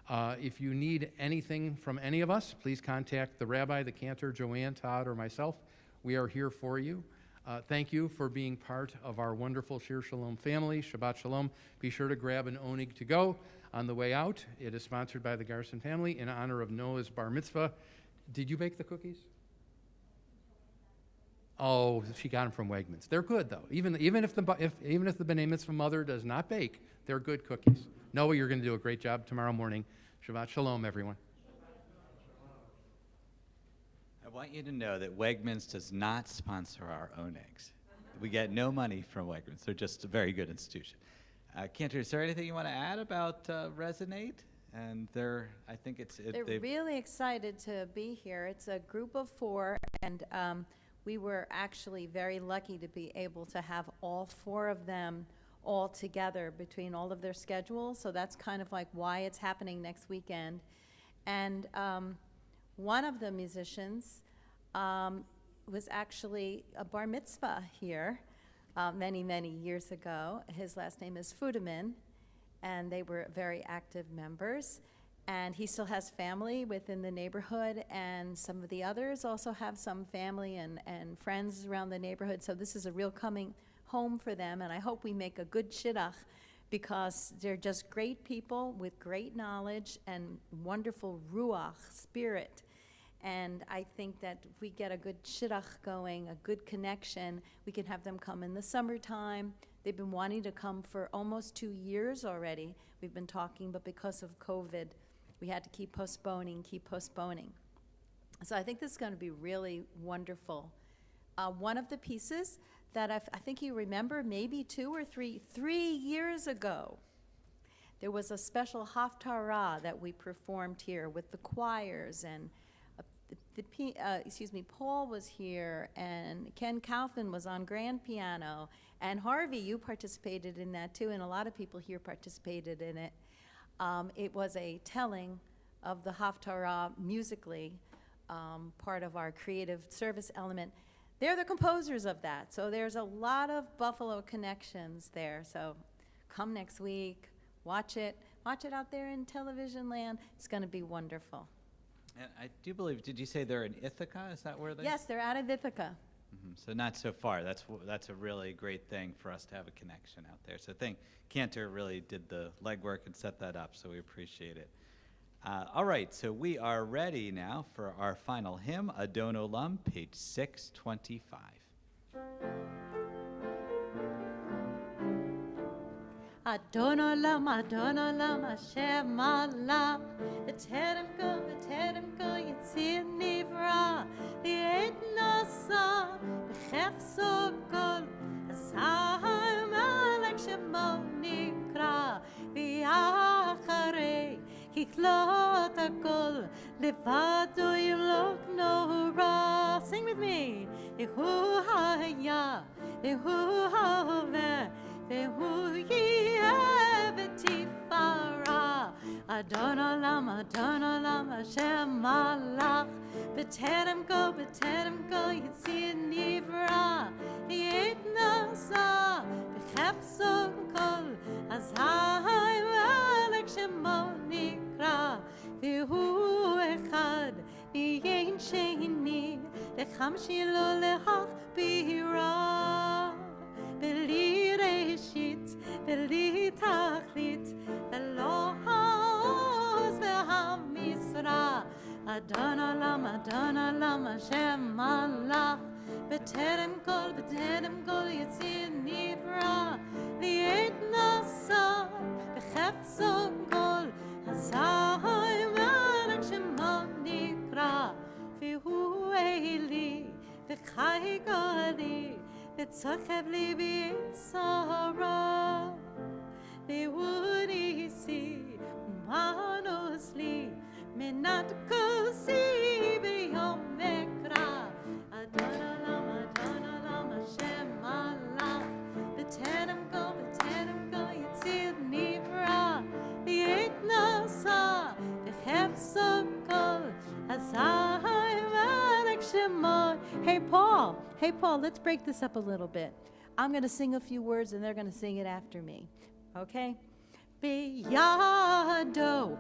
If you need anything from any of us, please contact the rabbi, the cantor, Joanne, Todd, or myself. We are here for you. Thank you for being part of our wonderful Shir Shalom family. Shabbat Shalom. Be sure to grab an onig to go on the way out. It is sponsored by the Garson family in honor of Noah's bar mitzvah. Did you bake the cookies? Oh, she got them from Wegmans. They're good, though. Even if the B'nai Mitzvah mother does not bake, they're good cookies. Noah, you're going to do a great job tomorrow morning. Shabbat Shalom, everyone. I want you to know that Wegmans does not sponsor our own eggs. We get no money from Wegmans. They're just a very good institution. Cantor, is there anything you want to add about Resonate and I think They're they've really excited to be here. It's a group of 4, and we were actually very lucky to be able to have all 4 of them all together between all of their schedules. So that's kind of like why it's happening next weekend. And one of the musicians was actually a bar mitzvah here many, many years ago. His last name is Fudeman, and they were very active members. And he still has family within the neighborhood, and some of the others also have some family and friends around the neighborhood. So this is a real coming home for them, and I hope we make a good shidduch, because they're just great people with great knowledge and wonderful ruach, spirit. And I think that if we get a good shidduch going, a good connection, we can have them come in the summertime. They've been wanting to come for almost 2 years already. We've been talking, but because of COVID, we had to keep postponing. So I think this is going to be really wonderful. One of the pieces that I think you remember, maybe 2 or 3 years ago, there was a special haftarah that we performed here with the choirs, and Paul was here, and Ken Kaufman was on grand piano, and Harvey, you participated in that too, and a lot of people here participated in it. It was a telling of the haftarah musically, part of our creative service element. They're the composers of that, so there's a lot of Buffalo connections there. So come next week, watch it out there in television land. It's going to be wonderful. And I do believe, did you say they're in Ithaca? Is that where they? Yes, they're out of Ithaca. So not so far. That's a really great thing for us to have a connection out there. So I think Cantor really did the legwork and set that up, so we appreciate it. All right, so we are ready now for our final hymn, Adon Olam, page 625. Adon Olam, Hashem Malach, B'terem go, Yitzir Nivra, V'et Nasa, B'chefso Kol, Azar Malach Shemo Nikra, V'yacharei, Kichlot HaKol, Levado Yimlok Nora. Sing with me. Yehu Haya, Yehu Haver, Vehu Yevetifara. Adon Olam, Hashem Malach. B'terem go, Yitzir Nivra. V'et Nasa, B'chefso Kol, Azar Malach Shemo Nikra. V'hu echad, v'yein sheni, Lecham shilo lehachbira. B'li reshit, b'li tachlit, v'lo ha'oz v'ha'misra. Adon Olam, Hashem Malach. B'terem kol, Yitzir Nivra. V'et Nasa, b'chefso kol, Hazar Malach Shemo Nikra. V'hu Eli, v'chai goli, v'tzochev libi sorrow. V'hu nisi, umanos li, menat kosi b'yom ekra. Adon Olam, Hashem Malach. B'terem go, Yitzir Nivra. V'et Nasa, v'chefso kol, Hazar Malach Shemo. Hey Paul, let's break this up a little bit. I'm going to sing a few words and they're going to sing it after me. Okay? B'yado,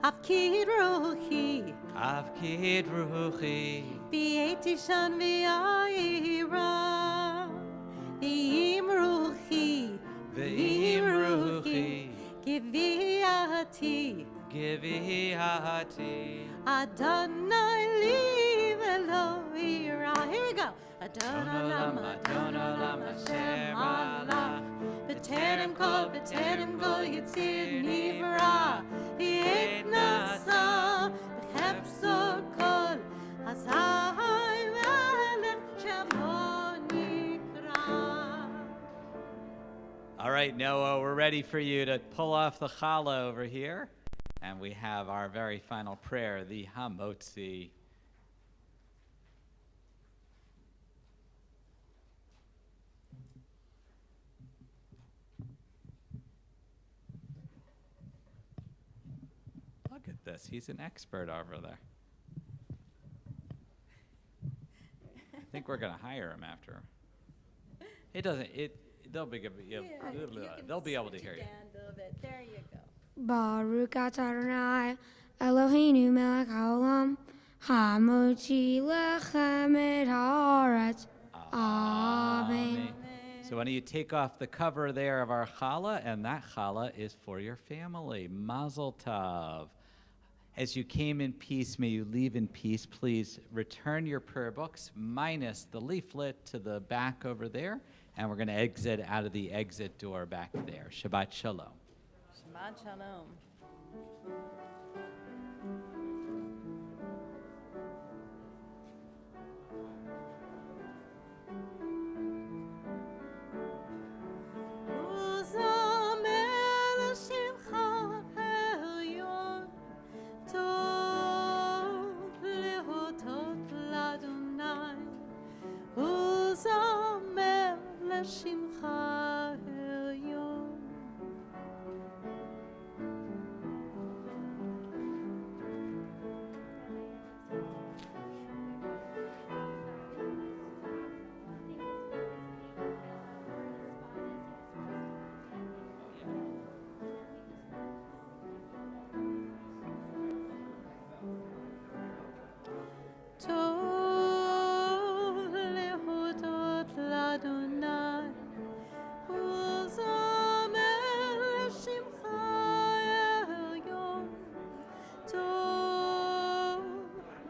Avkid Ruchi, B'etishan v'yayira, V'im Ruchi, Givi hati, Adonai li v'lo ira. Here we go. Adon Olam, Hashem Malach. B'terem kol, Yitzir Nivra. V'et Nasa, b'chefso kol, Hazar Malach Shemo Nikra. All right, Noah, we're ready for you to pull off the challah over here. And we have our very final prayer, the Hamotzi. Look at this. He's an expert over there. I think we're going to hire him after. It doesn't, they'll be able to hear you. There you go. Baruch atah Adonai Eloheinu melech haolam hamotzi lechem et haaretz. Amen. So why don't you take off the cover there of our challah, and that challah is for your family. Mazel tov. As you came in peace, may you leave in peace. Please return your prayer books minus the leaflet to the back over there, and we're going to exit out of the exit door back there. Shabbat shalom. Shabbat shalom. Uzamer shimcha elyon, tov lehotot l'Adonai. Uzamer shimcha elyon. Tov lehodot l'Adonai, uzamer shimcha elyon. Tov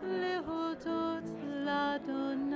lehodot l'Adonai.